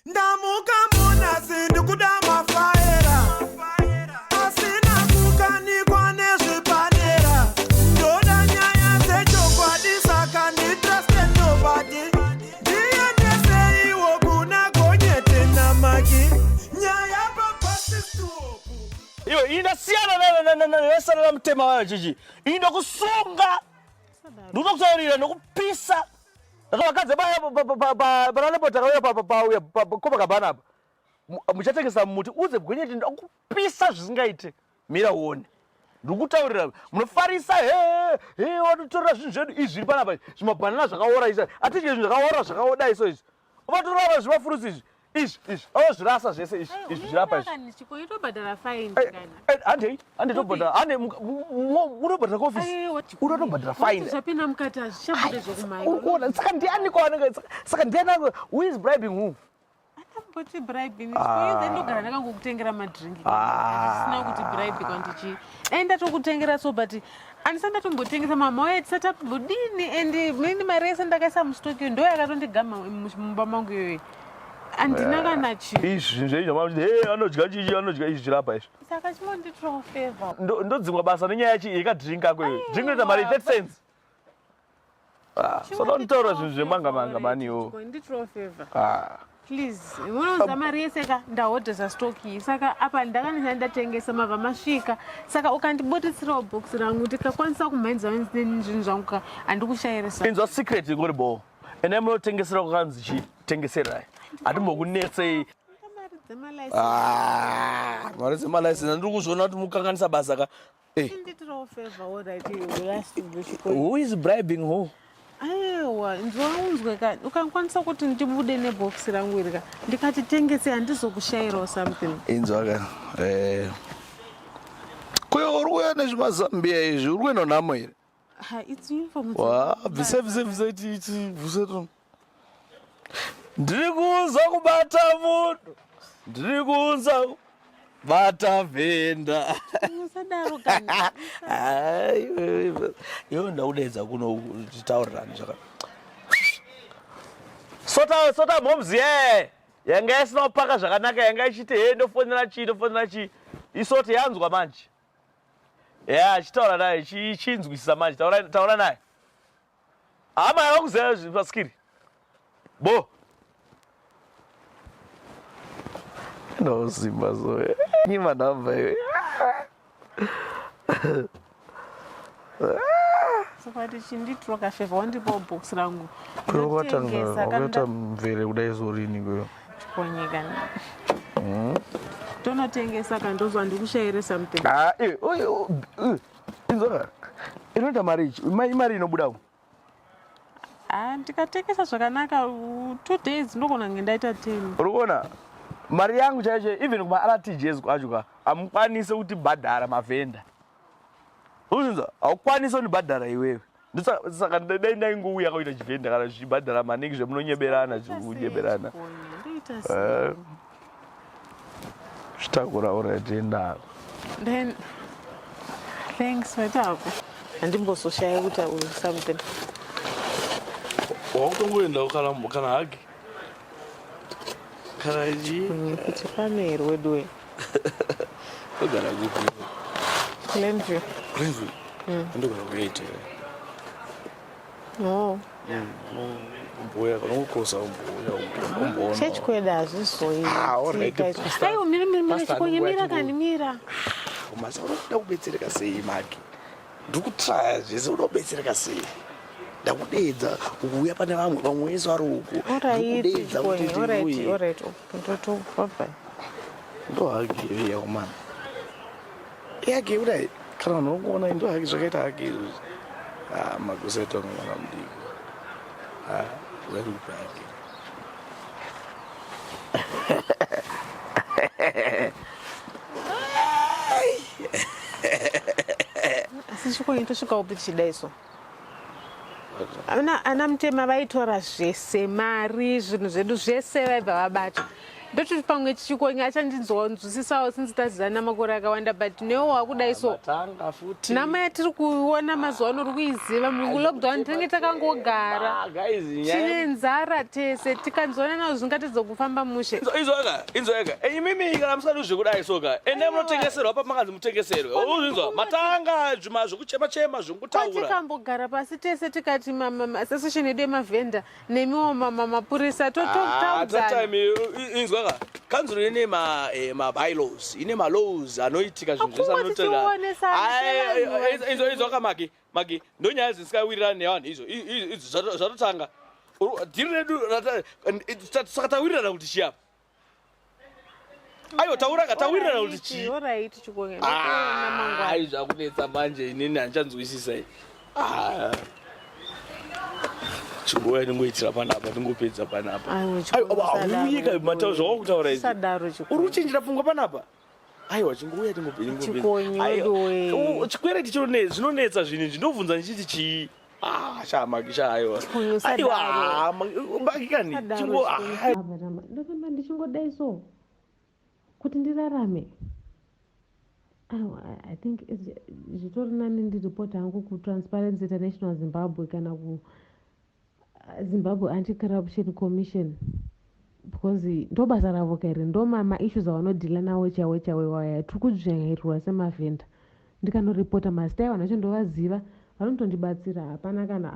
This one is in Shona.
Ndamuka muna sindu kudama faera asina kukanikwa nezvipanera ndoda nyaya dzechokwadi saka nditrusted nobody ndiendeseiwo kuna gonyete namaki nyaya papasistopu iyo inasiyana nesana la mtema wayo chichi inokusunga ndinokutaurira nokupisa akavakadzi baya pananebota kauya Kubakabana apa muchatengesa muti uze gonyeti ndakupisa zvisingaite mira uone ndikutaurira munofarisa watotorera zvinhu zvedu izvi zviri panapa zvimabhanana zvakaora izvi atidye zvinhu zvakaora zvakaoda iso izvi uvatorava zvimafurusi izvi zvirasa zvese izvi zvirapa izvi hande tobhadhara hande unobhadhara kuofisi unotobhadhara fine saka ndianiko saka ndianako who is bribing who But bribe in ndogara ndakangokutengera madrink sina kuti bribe kwandichi enda tokutengera so but andisanda tombotengesa mama waye setup budini and mini mari yese ndakaisa mustoki ndo yakatondigama mumba mangu yoyo andina kana chi izvi zveizva mama anodya chichi anodya izvi zvirapa izvi saka chimonditira favor ndodzimwa basa nenyaya yachi yekadrink ako iyo drink inoita mari 30 cents so don't tell us zvinhu zvemanga maniwo nditira favor please, unoza mari yese ka ndahodhesa stoki saka apa ndakanisa ndatengesa mabva masvika saka ukandibuditsirawo box rangu tikakwanisa kumhanza zvinhu zvangu ka handikushayirisa inzwa secret ingori bo ene munotengesera kukanzi chitengeserai hatimbokunetsei mari dzemalaiseni ndiri kuzviona kuti mukanganisa basa ka nditirawo favor alright who is bribing who aiwa nzwaunzwe ka ukakwanisa kuti ndibude nebox rangu irika ndikatitengese handizokushayirawo something inzwa ka kuyo uri kuya nezvimazambia izvi uri kuenda nhamo here it's uniform bvise titi ndiri kunza kubata munhu ndiri kunza bata vhenda musadaro kana iwe ndaudedza kuno titaurirani zvaka sota momzi yanga isina kupaka zvakanaka yanga ichiti ndofonera chii isoti yanzwa manje achitaura naye chinzwisisa manje taura naye hama yavakuzeya paskiri bo ndozimba so nyima namba iwe sokati chinditiro kafeva wandipawo box rangu wakaita mvere kudai zorini kuyo chikonyekani tonotengesa kandozwa ndikushayire something inzoka inoita mari ichi imari inobudawo ndikatengesa zvakanaka 2 days ndogona kunge ndaita 10 uri kuona mari yangu chaicho even kuma-rtgs kwacho ka hamukwanisi kuti bhadhara mavhenda uzinza haukwanisi kundibhadhara iwewe saka dai ndaingouya kauita chivhenda kana zvichibhadhara maningi zvemunonyeberana zvikunyeberana zvitakura uratiendako then thanks matako handimbososhaya kuti something wakutongoendawo kana hagi kana ichi kuti paneri wedwe ogara kupi Glenview ndogara kuyaite no mbuya kanongokosa mbuya chechikweda hazvizoi aiwo mira chikonyemira kanimira masa unoda kubetsereka sei maki ndikutraya zvese unoda kubetsereka sei ndakudedza ukuuya pane vamwe vese vari uku ndikudedza kuti ndohagi yakomana yake kudai kana vanhu vankuona ndohagi zvakaita hagi magoseto angana mudiki uri kupa hagi asi chikonyetosvikawo kuti chidaiso ana mutema vaitora zvese mari zvinhu zvedu zvese vaibva vabata ndoti pamwe chikonye achandinzwisisawo since tazirana makore akawanda but newo wakudai so matanga futi namai tiri kuona mazuva ano uri kuiziva mulockdown tinenge takangogara tine nzara tese tikanzwana nawo zvingatedza kufamba mushe inzoeka imimi kana musati zvekudai soka ende munotengeserwa pamanganzi mutengeserwe uzvinzwa matanga zvima zvokuchema-chema zvokutaura tikambogara pasi tese tikati association yedu yemavhenda nemiwo mapurisa totaudzana inzwaka kanzuro ine mabylaws ine malaws anoitika zvinhu zvese inzwaka magi ndonyaya dzisingawirirani nevanhu izvo zvatotanga dhiri redu saka tawirirana kuti chiyapa aiwa tawirirana kuti chii zvakunetsa manje inini handichanzwisisa chingouya ndingoitira panapa ndingopedza panapa uyika matauro zvawakutaura izvi uri kuchinjira pfungwa panapa aiwa chingouya chikwereti zvinonetsa zvinhu ndinobvunza ndichiti chii aiwa mbakikani ndofamba ndichingodai so kuti ndirarame I think zvitori nani ndiripota hangu kuTransparency International Zimbabwe kana Zimbabwe Anti-Corruption Commission because ndo basa ravo kairi ndo maissues avanodhila nawo chawe waya tiri kudzvanyairirwa semavhenda ndikanoripota mastai vanhu vacho ndovaziva vanotondibatsira hapana kana